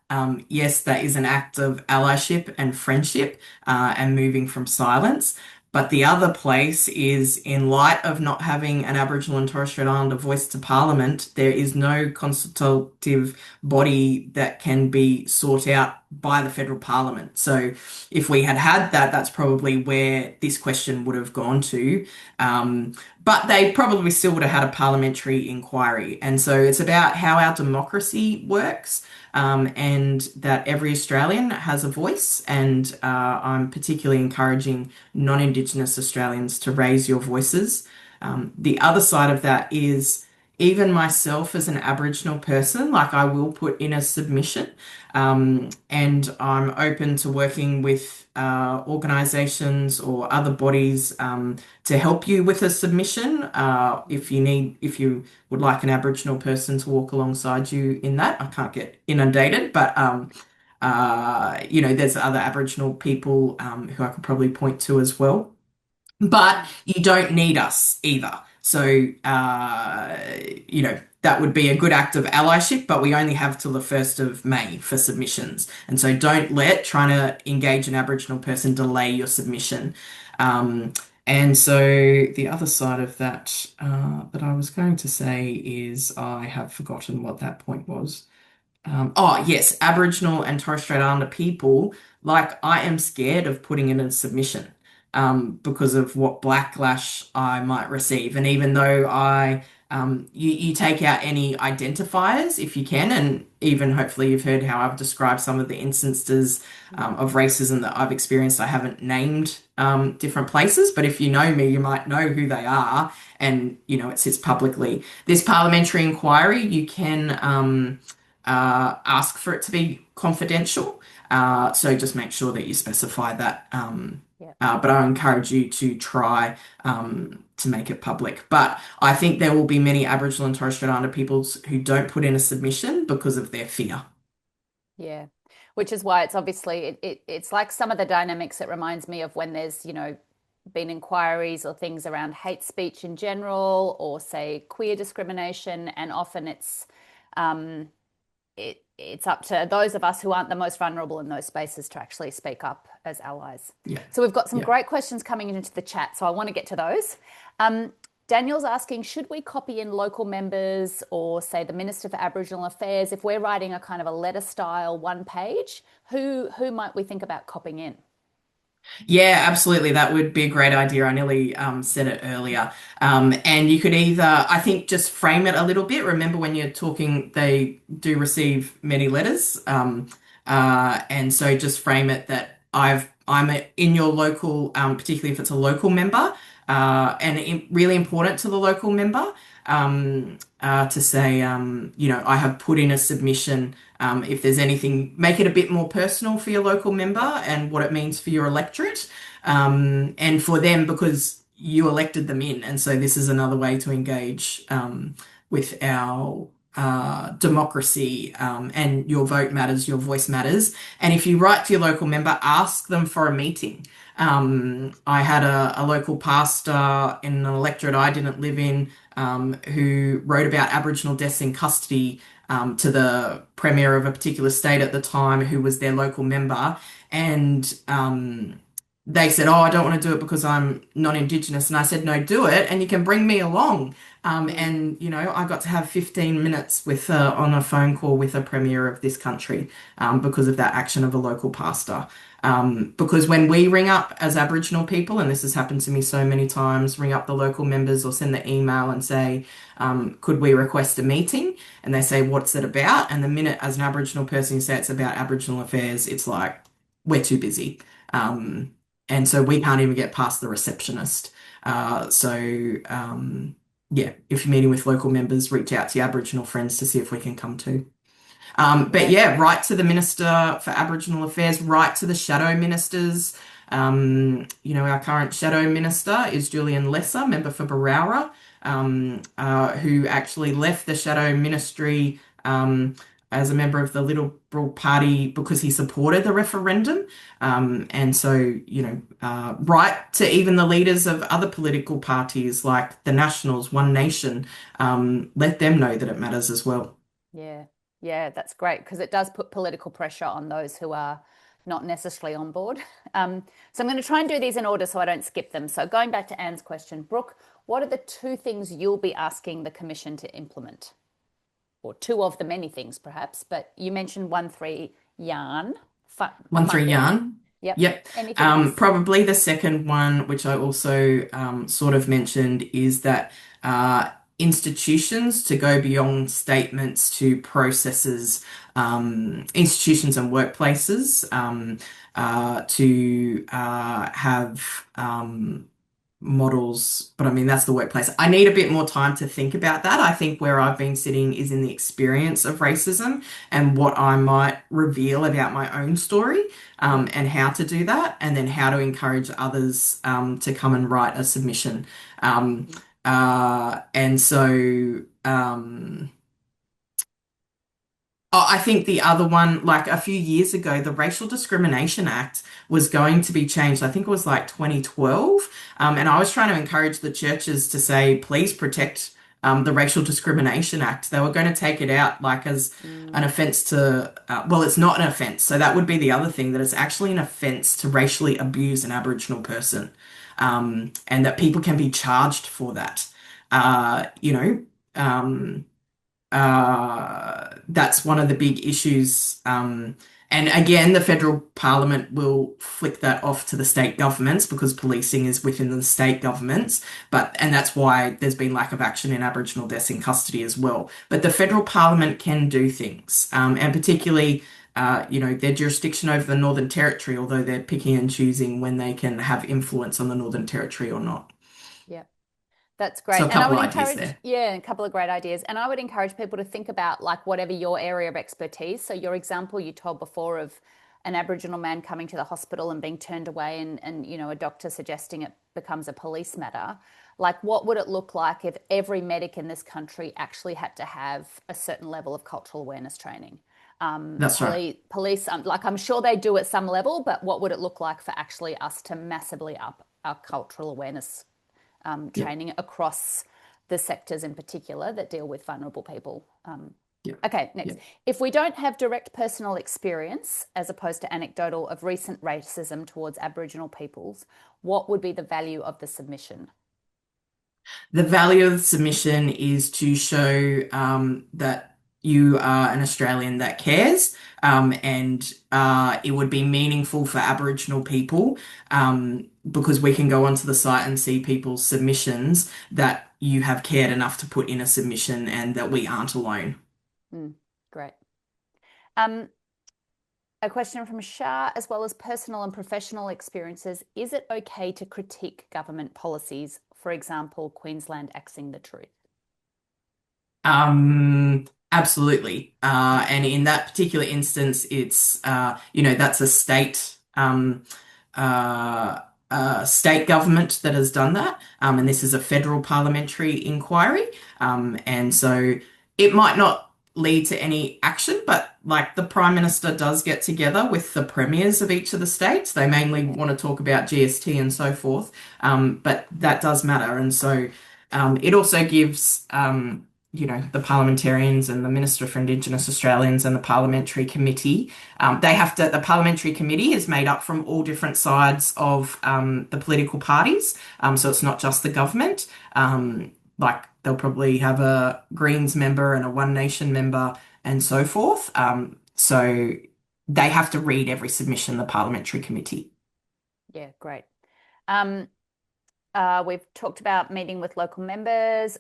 Yes, that is an act of allyship and friendship and moving from silence. But the other place is, in light of not having an Aboriginal and Torres Strait Islander voice to Parliament, there is no consultative body that can be sought out by the federal Parliament. So if we had had that, that's probably where this question would have gone to. But they probably still would have had a parliamentary inquiry. And so it's about how our democracy works. And that every Australian has a voice, and I'm particularly encouraging non-Indigenous Australians to raise your voices. The other side of that is even myself as an Aboriginal person, like I will put in a submission. And I'm open to working with organisations or other bodies to help you with a submission. If you would like an Aboriginal person to walk alongside you in that, I can't get inundated, but there's other Aboriginal people who I could probably point to as well. But you don't need us either. So, that would be a good act of allyship, but we only have till the 1st of May for submissions. And so don't let trying to engage an Aboriginal person delay your submission. Um, and so the other side of that that I was going to say is I have forgotten what that point was. Yes, Aboriginal and Torres Strait Islander people, like I am scared of putting in a submission because of what backlash I might receive. And even though you take out any identifiers if you can, and even hopefully you've heard how I've described some of the instances of racism that I've experienced. I haven't named different places, but if you know me, you might know who they are, and it sits publicly. This parliamentary inquiry, you can ask for it to be confidential. So just make sure that you specify that. Yeah. But I encourage you to try to make it public. But I think there will be many Aboriginal and Torres Strait Islander peoples who don't put in a submission because of their fear. Yeah, which is why it's obviously it's like some of the dynamics. It reminds me of when there's, been inquiries or things around hate speech in general, or say queer discrimination, and often it's up to those of us who aren't the most vulnerable in those spaces to actually speak up as allies. Yeah. So we've got some Yeah. great questions coming into the chat, so I want to get to those. Daniel's asking, should we copy in local members or say the Minister for Aboriginal Affairs if we're writing a kind of a letter style one page? Who might we think about copying in? Yeah, absolutely. That would be a great idea. I nearly said it earlier. And you could either, I think, just frame it a little bit. Remember, when you're talking, they do receive many letters. And so just frame it that in your local, particularly if it's a local member, really important to the local member, to say, I have put in a submission. If there's anything, make it a bit more personal for your local member and what it means for your electorate, and for them because you elected them in. And so this is another way to engage with our democracy, and your vote matters, your voice matters. And if you write to your local member, ask them for a meeting. I had a local pastor in an electorate I didn't live in, who wrote about Aboriginal deaths in custody to the Premier of a particular state at the time, who was their local member. And they said, "Oh, I don't want to do it because I'm non-Indigenous." And I said, "No, do it, and you can bring me along." And I got to have 15 minutes on a phone call with a Premier of this country because of that action of a local pastor. Because when we ring up as Aboriginal people, and this has happened to me so many times, ring up the local members or send the email and say, could we request a meeting? And they say, what's it about? And the minute as an Aboriginal person you say it's about Aboriginal affairs, it's like, we're too busy. And so we can't even get past the receptionist. Yeah, if you're meeting with local members, reach out to your Aboriginal friends to see if we can come too. But yeah, write to the Minister for Aboriginal Affairs, write to the shadow ministers. Our current shadow minister is Julian Lesser, member for Barowra, who actually left the shadow ministry as a member of the Liberal Party because he supported the referendum. And so, write to even the leaders of other political parties like the Nationals, One Nation, let them know that it matters as well. Yeah. Yeah, that's great because it does put political pressure on those who are not necessarily on board. So I'm going to try and do these in order so I don't skip them. So going back to Anne's question, Brooke, what are the 2 things you'll be asking the Commission to implement? Or 2 of the many things, perhaps, but you mentioned 1.3 yarn. 1.3 yarn. Yep. Yep. Anything else? Probably the second one, which I also sort of mentioned, is that institutions to go beyond statements to processes, institutions and workplaces to have models, but I mean, that's the workplace. I need a bit more time to think about that. I think where I've been sitting is in the experience of racism and what I might reveal about my own story, Yeah. and how to do that, and then how to encourage others, to come and write a submission. Um, Mm. and so, oh, I think the other one, like a few years ago, the Racial Discrimination Act was going to be changed. I think it was like 2012. And I was trying to encourage the churches to say, please protect the Racial Discrimination Act. They were going to take it out like as an Mm. offense to, well, it's not an offense. So that would be the other thing, that it's actually an offense to racially abuse an Aboriginal person, and that people can be charged for that. Uh, you know, um, that's one of the big issues. And again, the federal parliament will flick that off to the state governments because policing is within the state governments. And that's why there's been lack of action in Aboriginal deaths in custody as well. But the federal parliament can do things, and particularly, their jurisdiction over the Northern Territory, although they're picking and choosing when they can have influence on the Northern Territory or not. Yeah. That's So great. a And I couple would ideas encourage, there. yeah, a couple of great ideas. And I would encourage people to think about like whatever your area of expertise. So your example you told before of an Aboriginal man coming to the hospital and being turned away and a doctor suggesting it becomes a police matter. Like what would it look like if every medic in this country actually had to have a certain level of cultural awareness training? That's right. Police, like I'm sure they do at some level, but what would it look like for actually us to massively up our cultural awareness Yeah. training across the sectors in particular that deal with vulnerable people. Yeah. Okay, Yeah. next. If we don't have direct personal experience, as opposed to anecdotal, of recent racism towards Aboriginal peoples, what would be the value of the submission? The value of the submission is to show, that you are an Australian that cares, and it would be meaningful for Aboriginal people, because we can go onto the site and see people's submissions that you have cared enough to put in a submission and that we aren't alone. Mm, great. Um, a question from Shah, as well as personal and professional experiences. Is it okay to critique government policies, for example, Queensland axing the truth? Absolutely. Mm, And in that particular instance, it's, that's a uh, state government that has done that. And this is a federal parliamentary inquiry. And so it might not lead to any action, but like the Prime Minister does get together with the premiers of each of the states. They mainly yeah. want to talk about GST and so forth. But that does matter. And so, it also gives, the parliamentarians and the Minister for Indigenous Australians and the Parliamentary Committee. The Parliamentary Committee is made up from all different sides of, the political parties. So it's not just the government. Like they'll probably have a Greens member and a One Nation member and so forth. So they have to read every submission, the Parliamentary Committee. Yeah, great. Um, we've talked about meeting with local members.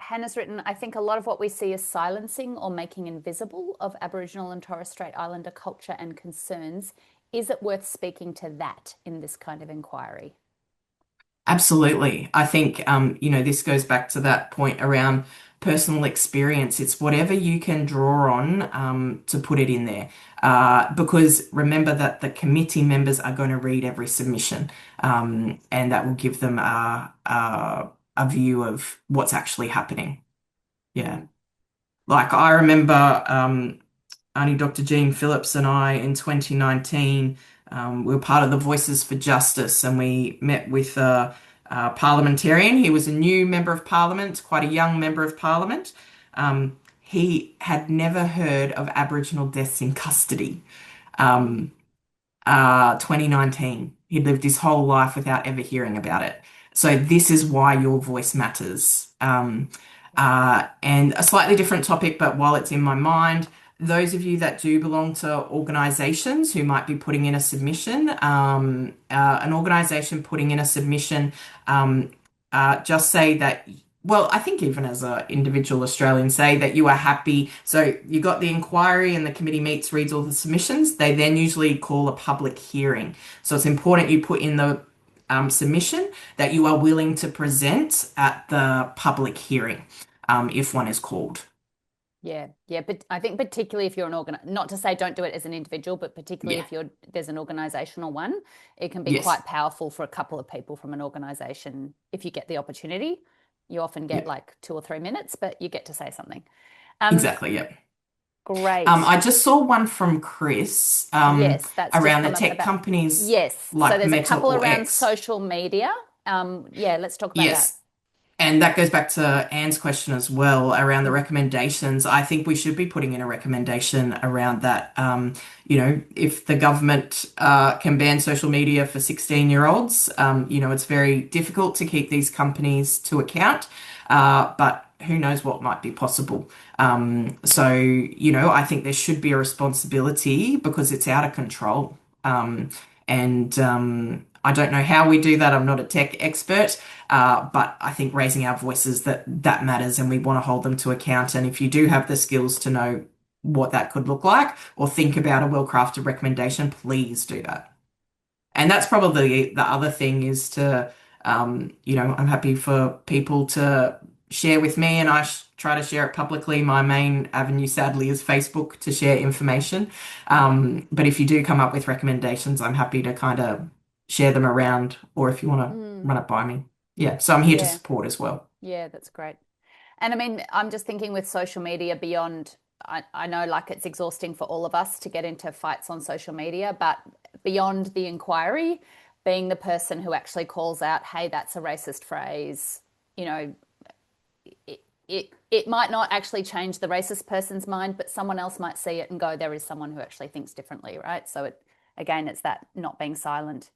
Hannah's written, I think a lot of what we see is silencing or making invisible of Aboriginal and Torres Strait Islander culture and concerns. Is it worth speaking to that in this kind of inquiry? Absolutely. I think, this goes back to that point around personal experience. It's whatever you can draw on, to put it in there. Because remember that the committee members are going to read every submission, and that will give them a view of what's actually happening. Yeah. Mm, Like I remember, only Dr. Jean Phillips and I in 2019, we were part of the Voices for Justice, and we met with a parliamentarian. He was a new member of parliament, quite a young member of parliament. He had never heard of Aboriginal deaths in custody. Um, 2019. He'd lived his whole life without ever hearing about it. So this is why your voice matters. And a slightly different topic, but while it's in my mind, those of you that do belong to organizations who might be putting in a submission, an organization putting in a submission, just say that, well, I think even as an individual Australian, say that you are happy. So you got the inquiry and the committee meets, reads all the submissions. They then usually call a public hearing. So it's important you put in submission that you are willing to present at the public hearing, if one is called. Yeah, yeah, but I think particularly if you're not to say don't do it as an individual, but particularly Yeah. if there's an organizational one, it can be Yes. quite powerful for a couple of people from an organization if you get the opportunity. You often get Yeah. like 2 or 3 minutes, but you get to say something. Um, Exactly. Yeah. Great. I just saw one from Chris Yes, that's just around the come up tech about. companies Yes, so like there's a Meta couple or around X. social media. Yeah, let's talk about that. Yes. And that goes back to Anne's question as well around the Mm, recommendations. I think we should be putting in a recommendation around that. If the government can ban social media for 16-year-olds, it's very difficult to keep these companies to account, but who knows what might be possible. I think there should be a responsibility because it's out of control. And I don't know how we do that. I'm not a tech expert. But I think raising our voices that matters and we want to hold them to account. And if you do have the skills to know what that could look like or think about a well-crafted recommendation, please do that. And that's probably the other thing is I'm happy for people to share with me and I try to share it publicly. My main avenue, sadly, is Facebook to share information. But if you do come up with recommendations, I'm happy to kind of share them around or if you want to mm, run it by me. Yeah, so I'm here to yeah, support as well. yeah, that's great. And I mean, I'm just thinking with social media beyond, I know like it's exhausting for all of us to get into fights on social media, but beyond the inquiry, being the person who actually calls out, hey, that's a racist phrase, you know, it might not actually change the racist person's mind, but someone else might see it and go, there is someone who actually thinks differently, right? So again, it's that not being silent.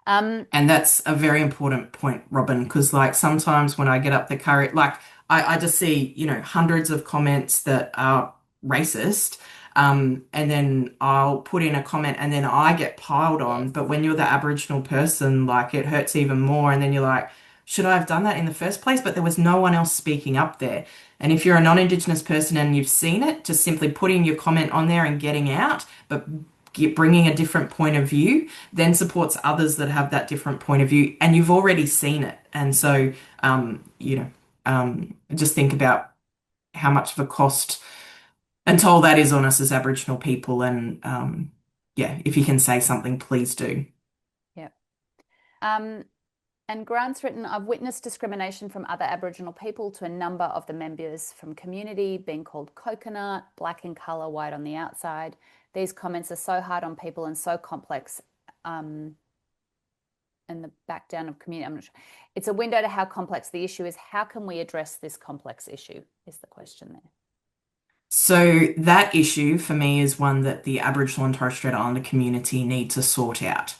And that's a very important point, Robin, because like sometimes when I get up the courage, like I just see, hundreds of comments that are racist. And then I'll put in a comment and then I get piled on. Yes. But when you're the Aboriginal person, like it hurts even more. And then you're like, should I have done that in the first place? But there was no one else speaking up there. And if you're a non-Indigenous person and you've seen it, just simply putting your comment on there and getting out, but bringing a different point of view then supports others that have that different point of view, and you've already seen it. And so, just think about how much of a cost and toll that is on us as Aboriginal people. And yeah, if you can say something, please do. Yeah. Um, and Grant's written, I've witnessed discrimination from other Aboriginal people to a number of the members from community being called coconut, black in colour, white on the outside. These comments are so hard on people and so complex. And the back down of community, I'm not sure. It's a window to how complex the issue is. How can we address this complex issue is the question there. So that issue for me is one that the Aboriginal and Torres Strait Islander community need to sort out.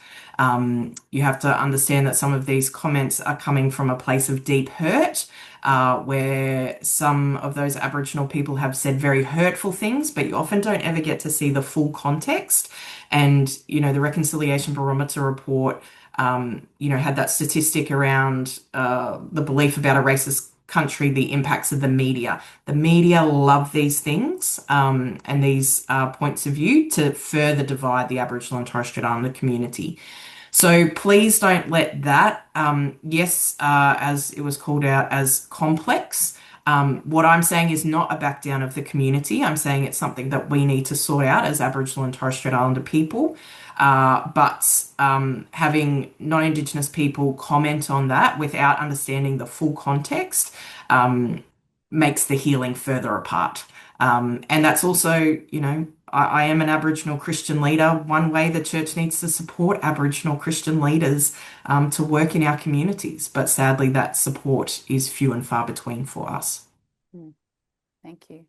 You have to understand that some of these comments are coming from a place of deep hurt, where some of those Aboriginal people have said very hurtful things, but you often don't ever get to see the full context. And, the Reconciliation Barometer report, had that statistic around the belief about a racist country, the impacts of the media. The media love these things and these points of view to further divide the Aboriginal and Torres Strait Islander community. So please don't let that, yes, as it was called out as complex. What I'm saying is not a back down of the community. I'm saying it's something that we need to sort out as Aboriginal and Torres Strait Islander people. But having non-Indigenous people comment on that without understanding the full context makes the healing further apart. And that's also, I am an Aboriginal Christian leader. One way the church needs to support Aboriginal Christian leaders to work in our communities. But sadly, that support is few and far between for us. Thank you.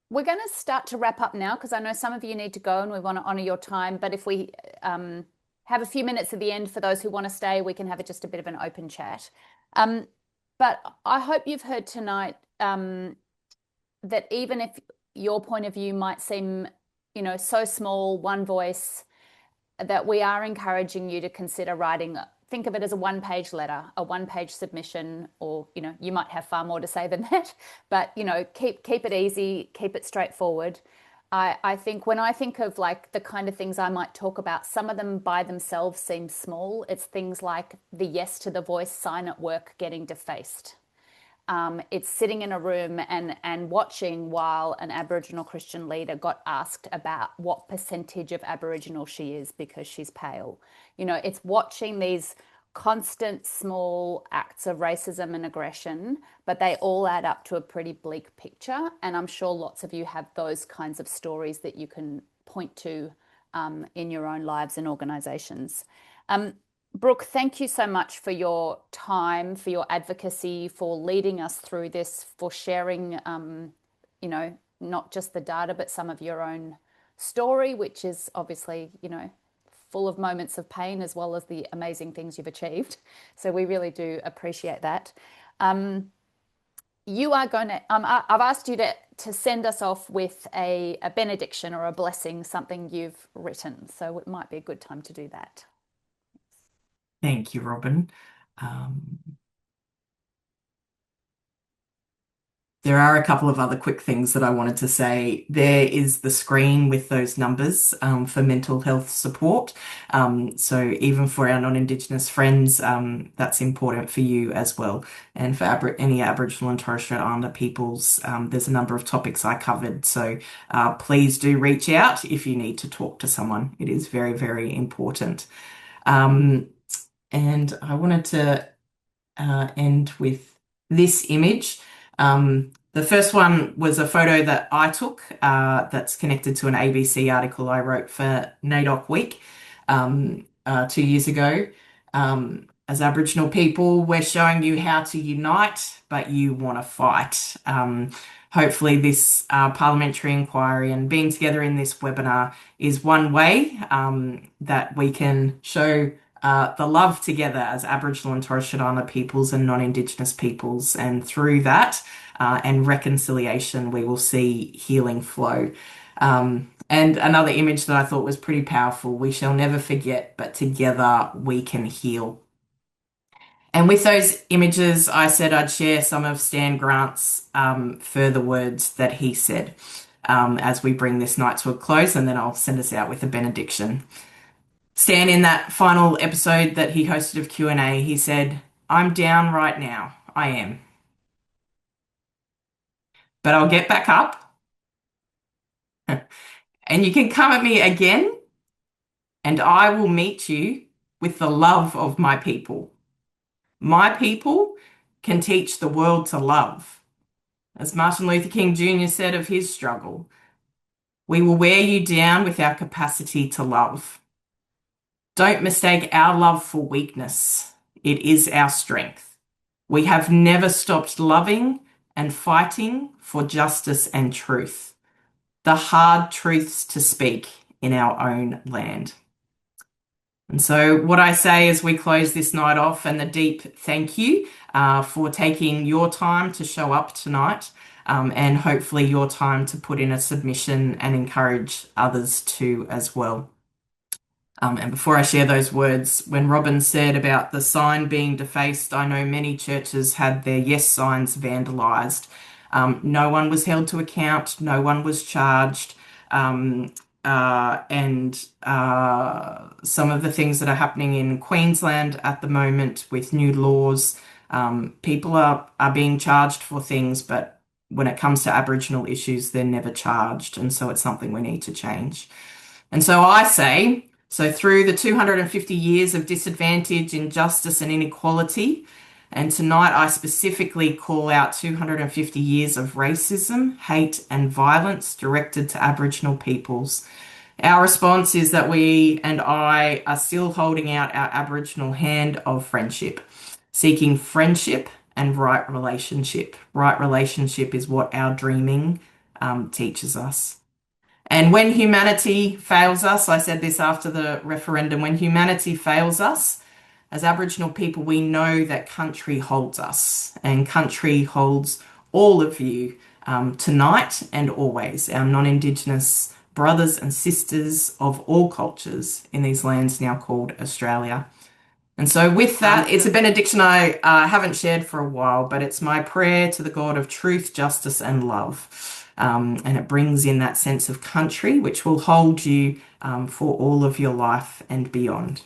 We're going to start to wrap up now because I know some of you need to go and we want to honour your time. But if we have a few minutes at the end for those who want to stay, we can have just a bit of an open chat. But I hope you've heard tonight that even if your point of view might seem, so small, one voice, that we are encouraging you to consider writing, think of it as a one-page letter, a one-page submission, or, you might have far more to say than that, but, keep it easy, keep it straightforward. I think when I think of like the kind of things I might talk about, some of them by themselves seem small. It's things like the yes to the voice sign at work getting defaced. It's sitting in a room and watching while an Aboriginal Christian leader got asked about what percentage of Aboriginal she is because she's pale. It's watching these constant small acts of racism and aggression, but they all add up to a pretty bleak picture. And I'm sure lots of you have those kinds of stories that you can point to in your own lives and organizations. Um, Brooke, thank you so much for your time, for your advocacy, for leading us through this, for sharing, not just the data, but some of your own story, which is obviously, full of moments of pain as well as the amazing things you've achieved. So we really do appreciate that. You are going to, I've asked you to send us off with a benediction or a blessing, something you've written. So it might be a good time to do that. Thank you, Robin. Um, There are a couple of other quick things that I wanted to say. There is the screen with those numbers for mental health support. So even for our non-Indigenous friends, that's important for you as well. And for any Aboriginal and Torres Strait Islander peoples, there's a number of topics I covered. So please do reach out if you need to talk to someone. It is very, very important. Um, and I wanted to end with this image. The first one was a photo that I took that's connected to an ABC article I wrote for NAIDOC Week 2 years ago. As Aboriginal people, we're showing you how to unite, but you want to fight. Hopefully, this parliamentary inquiry and being together in this webinar is one way that we can show the love together as Aboriginal and Torres Strait Islander peoples and non-Indigenous peoples. And through that and reconciliation, we will see healing flow. And another image that I thought was pretty powerful, we shall never forget, but together we can heal. And with those images, I said I'd share some of Stan Grant's further words that he said as we bring this night to a close, and then I'll send us out with a benediction. Stan, in that final episode that he hosted of Q&A, he said, "I'm down right now. I am. But I'll get back up and you can come at me again and I will meet you with the love of my people. My people can teach the world to love." As Martin Luther King Jr. said of his struggle, "We will wear you down with our capacity to love. Don't mistake our love for weakness. It is our strength. We have never stopped loving and fighting for justice and truth, the hard truths to speak in our own land." And so what I say as we close this night off, and the deep thank you for taking your time to show up tonight, and hopefully your time to put in a submission and encourage others to as well. And before I share those words, when Robin said about the sign being defaced, I know many churches had their yes signs vandalised. No one was held to account, no one was charged. And some of the things that are happening in Queensland at the moment with new laws, people are being charged for things, but when it comes to Aboriginal issues, they're never charged. And so it's something we need to change. And so I say, so through the 250 years of disadvantage, injustice and inequality, and tonight I specifically call out 250 years of racism, hate and violence directed to Aboriginal peoples. Our response is that we and I are still holding out our Aboriginal hand of friendship, seeking friendship and right relationship. Right relationship is what our dreaming teaches us. And when humanity fails us, I said this after the referendum, when humanity fails us, as Aboriginal people, we know that country holds us, and country holds all of you tonight and always, our non-Indigenous brothers and sisters of all cultures in these lands now called Australia. And so with that, it's a benediction I haven't shared for a while, but it's my prayer to the God of truth, justice and love. and it brings in that sense of country, which will hold you for all of your life and beyond.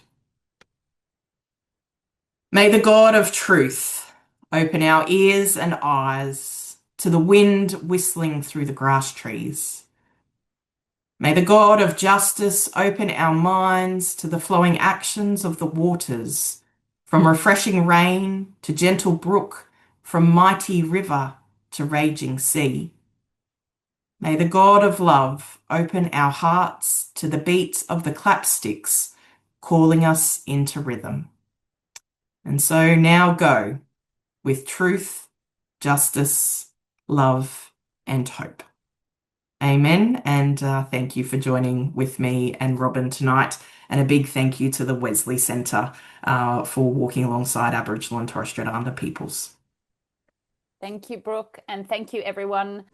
May the God of truth open our ears and eyes to the wind whistling through the grass trees. May the God of justice open our minds to the flowing actions of the waters, from refreshing rain to gentle brook, from mighty river to raging sea. May the God of love open our hearts to the beat of the clapsticks, calling us into rhythm. And so now go with truth, justice, love, and hope. Amen. And thank you for joining with me and Robin tonight. And a big thank you to the Wesley Centre for walking alongside Aboriginal and Torres Strait Islander peoples. Thank you, Brooke, and thank you, everyone.